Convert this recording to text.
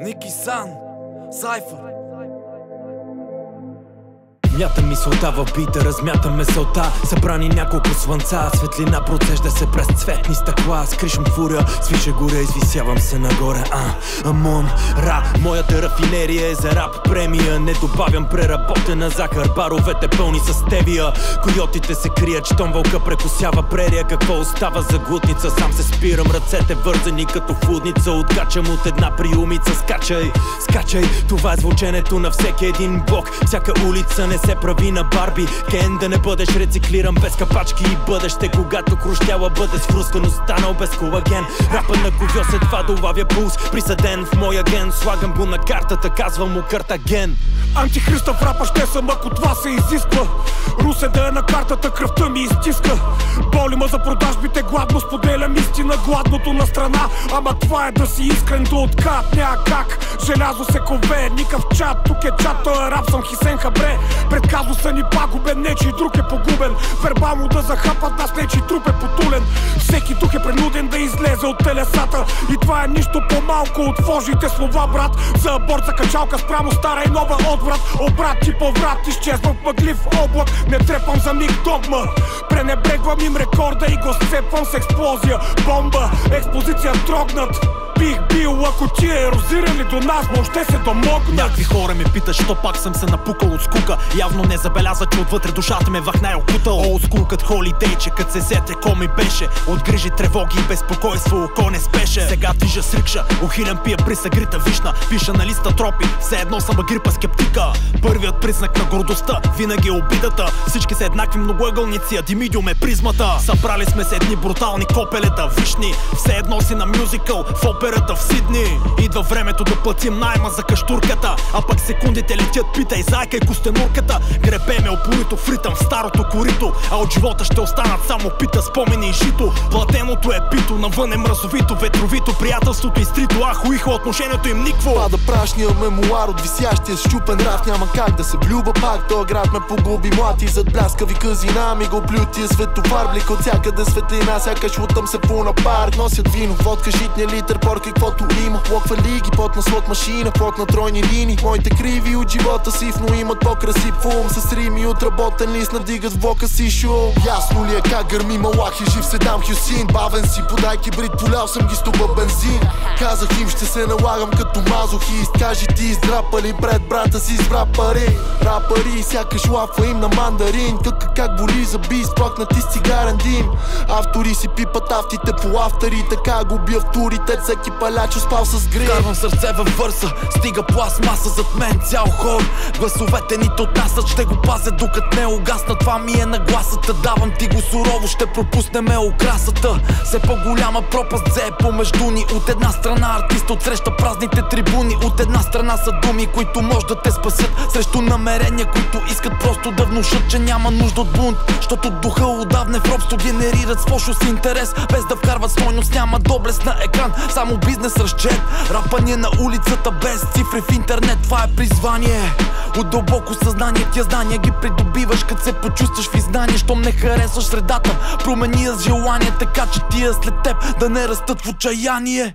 Ники Сан, Сайфър. Мята мисълта в бита, размята меселта. Събрани няколко слънца, светлина процежда се през цветни стъкла. Скришам фуря, свиша горе, извисявам се нагоре. Амон, Ра, моята рафинерия е за рап премия. Не добавям преработена захар, баровете пълни с стевия. Койотите се крият, щом вълка прекосява прерия. Какво остава за глутница, сам се спирам, ръцете вързани като фудница. Откачам от една приумица, скачай, скачай. Това е звученето на всеки един блок. Всяка улица не се прави на Барби Кен. Да не бъдеш рециклиран без капачки и бъдеще, когато хрущяла бъде схрускан, останал без колаген. Рапа на ковьос едва долавя пулс, присъден в моя ген. Слагам го на картата, казвам му Картаген. Антихриста в рапа ще съм, ако това се изисква. Русе да е на картата, кръвта ми изтиска. Боли ма за продажбите, гладно споделям истина, гладното на страна. Ама това е да си искрен до откат, няма как. Желязо се кове, никакъв чат, тук е чат, той е рап, съм Хисен Хабре. Пред казуса ни пагубен, нечий друг е погубен. Вербално да захапат нас, нечий труп е потулен. Всеки дух е принуден да излезе от телесата. И това е нищо по-малко от Божиите слова, брат. За аборт, за качалка спрямо стара и нова отврат. Обрат и поврат, изчезвам в мъглив облак. Не трепам за миг догма, пренебрегвам им рекорда и го сцепвам с експлозия. Бомба, експозиция трогнат. Бих бил, ако ти е ерозирали до нас, въобще се домогнат. Някакви хора ме питат, що пак съм се напукал от скука. Явно не забеляза, че отвътре душата ме вахна е окутал. Олд скул кът холидей, че кът се сете ко ми беше. От грижи, тревоги и безпокойство око не спеше. Сега движа с рикша, ухилям пия при съгрита вишна. Пиша на листа тропи, все едно съм агрипа скептика. Първият признак на гордостта, винаги е обидата. Всички са еднакви многоъгълници, а димидиум е призмата. Събрали сме се едни брутални копелета, вишни. Все едно си на мюзикъл в операта в Сидни. Идва времето да платим найма за каштурката, а пък секундите летят, питай зайка и костенурката. Гребеме опорито в ритъм в старото корито, а от живота ще останат само пита, спомени и жито. Платеното е пито, навън е мразовито, ветровито, приятелството изтрито, ахуиха отношението им никво. Пада прашния мемуар от висящия щупен раф, няма как да се влюба пак. Той град ме погуби млад и зад бляскави казина ми го плютия световар. Блик от всякъде светлина, сякаш лутам се по на парк. Носят вино, водка, житния литър, порка и каквото има. Локва лиги, пот на слот машина, пот на тройни линии. Моите криви от живота си, но имат по-красив ум. С рими отработен лист надигат в вока си шум. Ясно ли е как гърми Малахи, жив Седам Хюсин. Бавен си, подай кибрид, полял съм ги с туба бензин. Казах им, ще се налагам като мазохист. Кажи ти издрапали пред брата си с пари. Рапари, сякаш лафа им на мандарин. Как боли за бис, плакнати с цигарен дим. Автори си пипат автите по автори, така го бия в турите. Всеки паляч успал с грим. Вкарвам сърце във върса, стига пластмаса зад мен цял хор. Гласовете ни отнасят, ще го пазят докато не угасна. Това ми е нагласата, давам ти го сурово, ще пропуснеме окрасата. Все по-голяма пропаст взе помежду ни. От една страна артист отсреща празните трибуни. От една страна са думи, които може да те спасят срещу намерения, които искат просто да внушат, че няма нужда от бунт. Защото духа отдавна в робство генерират с фошо с интерес, без да вкарват стойност, няма доблест на екран, само бизнес разчет. Рапане на улицата без цифри в интернет, това е призвание. От дълбоко съзнание тия знания ги придобиваш, като се почувстваш в издание. Щом не харесваш средата, промени я с желание, така че тия след теб да не растат в отчаяние.